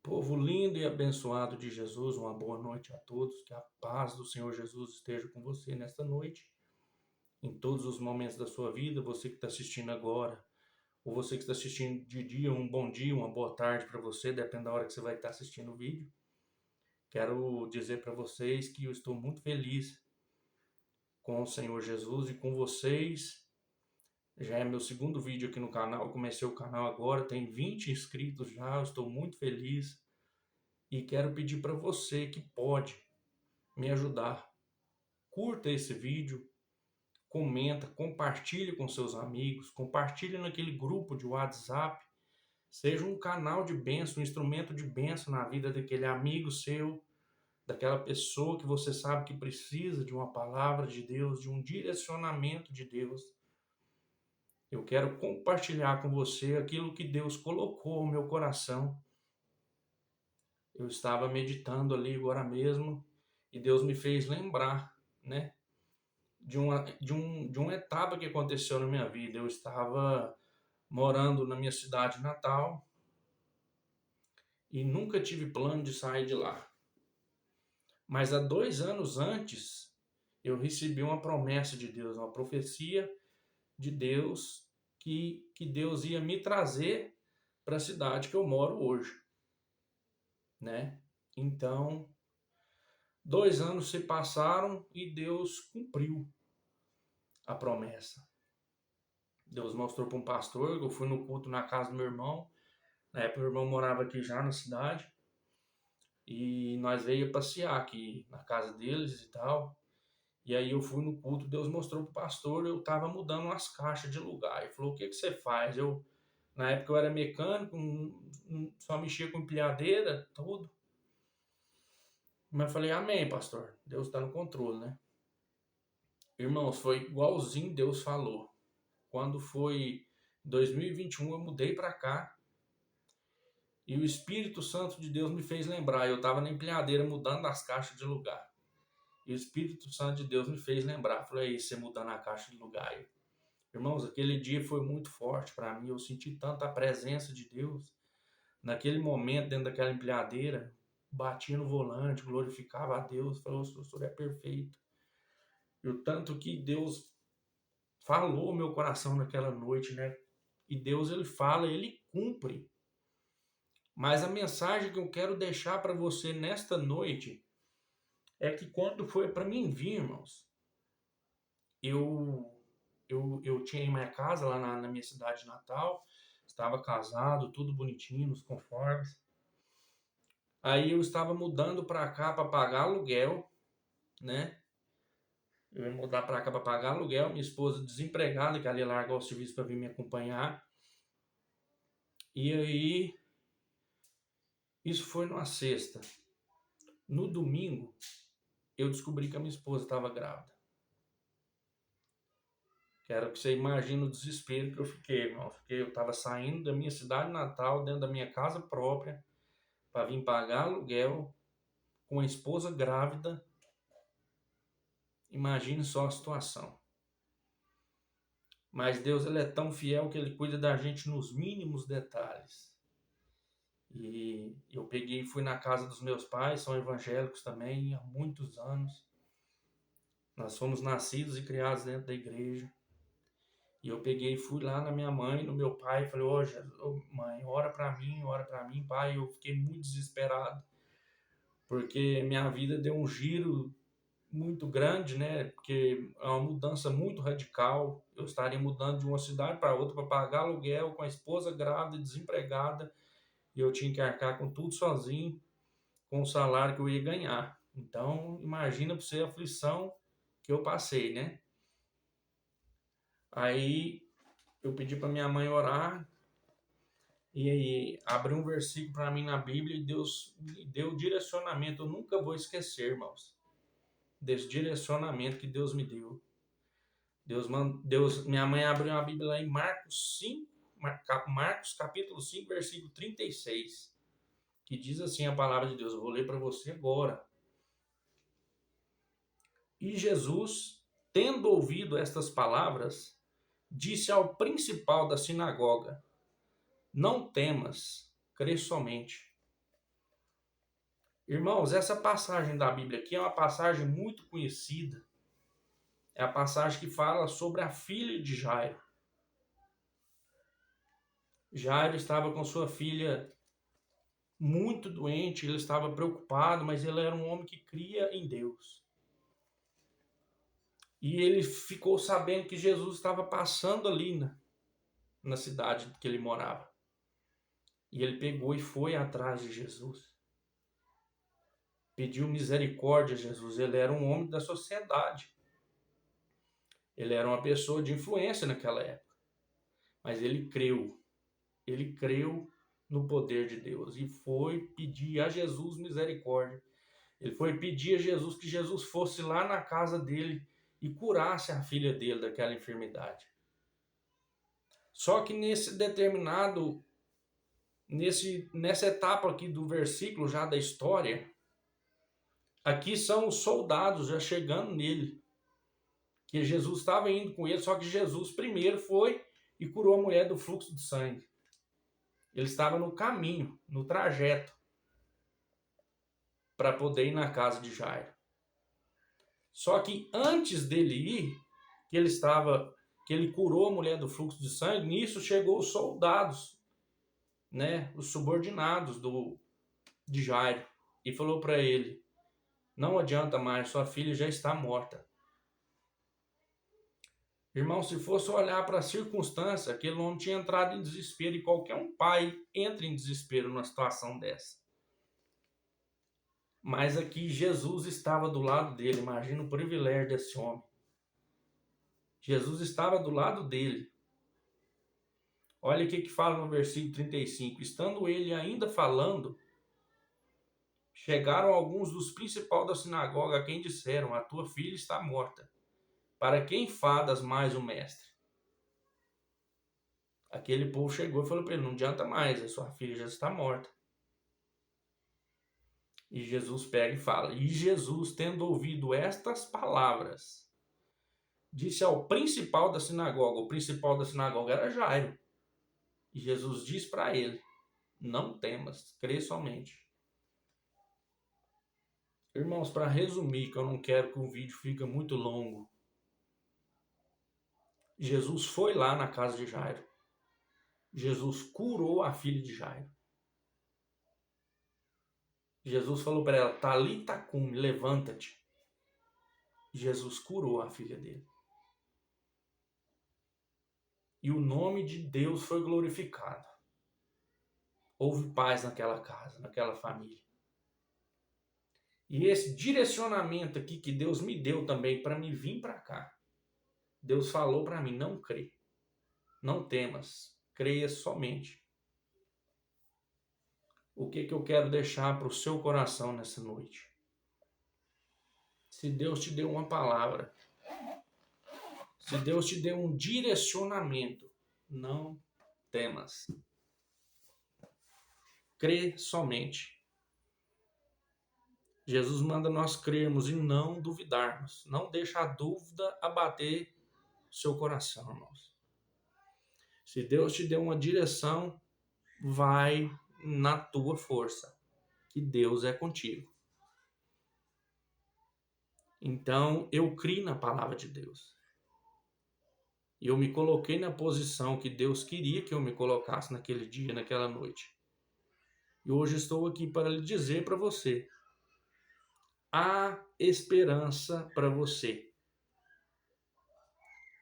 Povo lindo e abençoado de Jesus, uma boa noite a todos. Que a paz do Senhor Jesus esteja com você nesta noite, em todos os momentos da sua vida. Você que está assistindo agora, ou você que está assistindo de dia, uma boa tarde para você, depende da hora que você vai estar assistindo o vídeo. Quero dizer para vocês que eu estou muito feliz com o Senhor Jesus e com vocês. Já é meu segundo vídeo aqui no canal. Eu comecei o canal agora, tem 20 inscritos já. Eu estou muito feliz. E quero pedir para você que pode me ajudar. Curta esse vídeo, comenta, compartilhe com seus amigos, compartilhe naquele grupo de WhatsApp. Seja um canal de bênção, um instrumento de bênção na vida daquele amigo seu, daquela pessoa que você sabe que precisa de uma palavra de Deus, de um direcionamento de Deus. Eu quero compartilhar com você aquilo que Deus colocou no meu coração. Eu estava meditando ali agora mesmo e Deus me fez lembrar, né, de uma etapa que aconteceu na minha vida. Eu estava morando na minha cidade natal e nunca tive plano de sair de lá. Mas há 2 anos antes, eu recebi uma promessa de Deus, uma profecia de Deus, que Deus ia me trazer para a cidade que eu moro hoje, né? Então, 2 anos se passaram e Deus cumpriu a promessa. Deus mostrou para um pastor. Eu fui no culto na casa do meu irmão. Na época, meu irmão morava aqui já na cidade. E nós veio passear aqui na casa deles e tal. E aí eu fui no culto. Deus mostrou para o pastor. Eu estava mudando umas caixas de lugar. Ele falou: o que você faz? Na época eu era mecânico, só mexia com empilhadeira, tudo. Mas eu falei: amém, pastor. Deus está no controle, né? Irmãos, foi igualzinho Deus falou. Quando foi 2021, eu mudei para cá. E o Espírito Santo de Deus me fez lembrar. Eu estava na empilhadeira mudando as caixas de lugar. E o Espírito Santo de Deus me fez lembrar. Falei: aí, você mudando a caixa de lugar. Irmãos, aquele dia foi muito forte para mim. Eu senti tanta presença de Deus. Naquele momento, dentro daquela empilhadeira, batia no volante, glorificava a Deus. Falou: o senhor é perfeito. E o tanto que Deus falou meu coração naquela noite, né? E Deus, ele fala, ele cumpre. Mas a mensagem que eu quero deixar para você nesta noite é que quando foi para mim vir, irmãos, eu tinha minha casa lá na minha cidade natal, estava casado, tudo bonitinho, nos conformes. Aí eu estava mudando para cá para pagar aluguel, né? Eu ia mudar para cá para pagar aluguel, minha esposa desempregada, que ela ia largar o serviço para vir me acompanhar. E aí, isso foi numa sexta. No domingo, eu descobri que a minha esposa estava grávida. Quero que você imagine o desespero que eu fiquei, irmão. Porque eu estava saindo da minha cidade natal, dentro da minha casa própria, para vir pagar aluguel, com a esposa grávida. Imagine só a situação. Mas Deus, ele é tão fiel que ele cuida da gente nos mínimos detalhes. E eu peguei e fui na casa dos meus pais, são evangélicos também, há muitos anos. Nós fomos nascidos e criados dentro da igreja. E eu peguei e fui lá na minha mãe, no meu pai, e falei: ô, mãe, ora pra mim, pai. Eu fiquei muito desesperado, porque minha vida deu um giro muito grande, né? Porque é uma mudança muito radical. Eu estaria mudando de uma cidade para outra para pagar aluguel, com a esposa grávida, desempregada, e eu tinha que arcar com tudo sozinho, com o salário que eu ia ganhar. Então, imagina para você a aflição que eu passei, né? Aí eu pedi para minha mãe orar e aí abriu um versículo para mim na Bíblia e Deus me deu direcionamento. Eu nunca vou esquecer, irmãos, desse direcionamento que Deus me deu. Minha mãe abriu a Bíblia lá em Marcos 5, Marcos capítulo 5, versículo 36, que diz assim a palavra de Deus. Eu vou ler para você agora. E Jesus, tendo ouvido estas palavras, disse ao principal da sinagoga: não temas, crê somente. Irmãos, essa passagem da Bíblia aqui é uma passagem muito conhecida. É a passagem que fala sobre a filha de Jairo. Jairo estava com sua filha muito doente, ele estava preocupado, mas ele era um homem que cria em Deus. E ele ficou sabendo que Jesus estava passando ali na cidade que ele morava. E ele pegou e foi atrás de Jesus. Pediu misericórdia a Jesus. Ele era um homem da sociedade. Ele era uma pessoa de influência naquela época. Mas ele creu. Ele creu no poder de Deus e foi pedir a Jesus misericórdia. Ele foi pedir a Jesus que Jesus fosse lá na casa dele e curasse a filha dele daquela enfermidade. Só que nessa etapa aqui do versículo já da história, aqui são os soldados já chegando nele, que Jesus estava indo com ele, só que Jesus primeiro foi e curou a mulher do fluxo de sangue. Ele estava no caminho, no trajeto, para poder ir na casa de Jairo. Só que antes dele ir, que ele curou a mulher do fluxo de sangue, nisso chegou os soldados, né, os subordinados de Jairo, e falou para ele: não adianta mais, sua filha já está morta. Irmão, se fosse olhar para a circunstância, aquele homem tinha entrado em desespero, e qualquer um pai entra em desespero numa situação dessa. Mas aqui Jesus estava do lado dele, imagina o privilégio desse homem. Jesus estava do lado dele. Olha o que fala no versículo 35. Estando ele ainda falando, chegaram alguns dos principais da sinagoga, a quem disseram: a tua filha está morta. Para quem fadas mais o mestre? Aquele povo chegou e falou para ele: não adianta mais, a sua filha já está morta. E Jesus pega e fala: e Jesus, tendo ouvido estas palavras, disse ao principal da sinagoga. O principal da sinagoga era Jairo. E Jesus diz para ele: não temas, crê somente. Irmãos, para resumir, que eu não quero que o vídeo fique muito longo, Jesus foi lá na casa de Jairo. Jesus curou a filha de Jairo. Jesus falou para ela: Talita cumi, levanta-te. Jesus curou a filha dele. E o nome de Deus foi glorificado. Houve paz naquela casa, naquela família. E esse direcionamento aqui que Deus me deu também para me vir para cá. Deus falou para mim: não crê, não temas, creia somente. O que eu quero deixar para o seu coração nessa noite? Se Deus te deu uma palavra, se Deus te deu um direcionamento, não temas. Crê somente. Jesus manda nós crermos e não duvidarmos. Não deixa a dúvida abater seu coração, irmãos. Se Deus te deu uma direção, vai na tua força, que Deus é contigo. Então, eu criei na palavra de Deus. E eu me coloquei na posição que Deus queria que eu me colocasse naquele dia, naquela noite. E hoje estou aqui para lhe dizer para você: há esperança para você.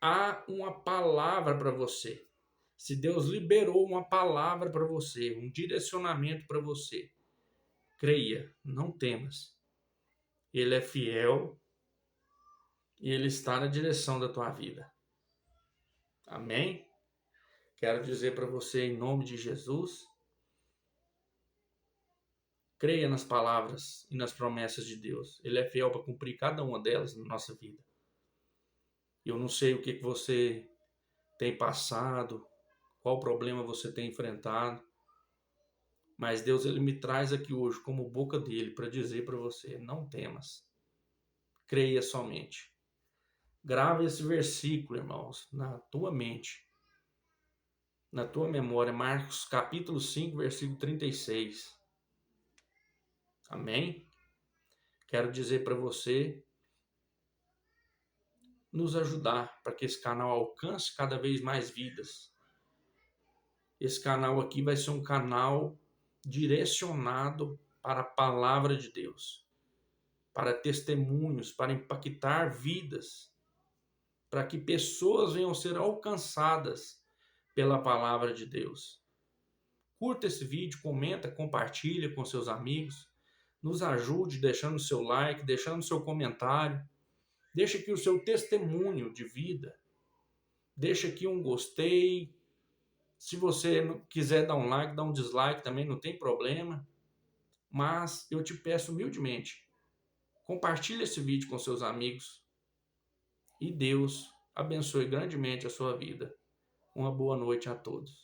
Há uma palavra para você. Se Deus liberou uma palavra para você, um direcionamento para você, creia, não temas. Ele é fiel e Ele está na direção da tua vida. Amém? Quero dizer para você, em nome de Jesus, creia nas palavras e nas promessas de Deus. Ele é fiel para cumprir cada uma delas na nossa vida. Eu não sei o que você tem passado, qual problema você tem enfrentado, mas Deus, Ele me traz aqui hoje como boca dele para dizer para você: não temas, creia somente. Grava esse versículo, irmãos, na tua mente, na tua memória. Marcos capítulo 5, versículo 36. Amém? Quero dizer para você nos ajudar para que esse canal alcance cada vez mais vidas. Esse canal aqui vai ser um canal direcionado para a palavra de Deus, para testemunhos, para impactar vidas, para que pessoas venham ser alcançadas pela palavra de Deus. Curta esse vídeo, comenta, compartilha com seus amigos, nos ajude deixando seu like, deixando seu comentário, deixa aqui o seu testemunho de vida, deixa aqui um gostei. Se você não quiser dar um like, dar um dislike também, não tem problema. Mas eu te peço humildemente, compartilhe esse vídeo com seus amigos e Deus abençoe grandemente a sua vida. Uma boa noite a todos.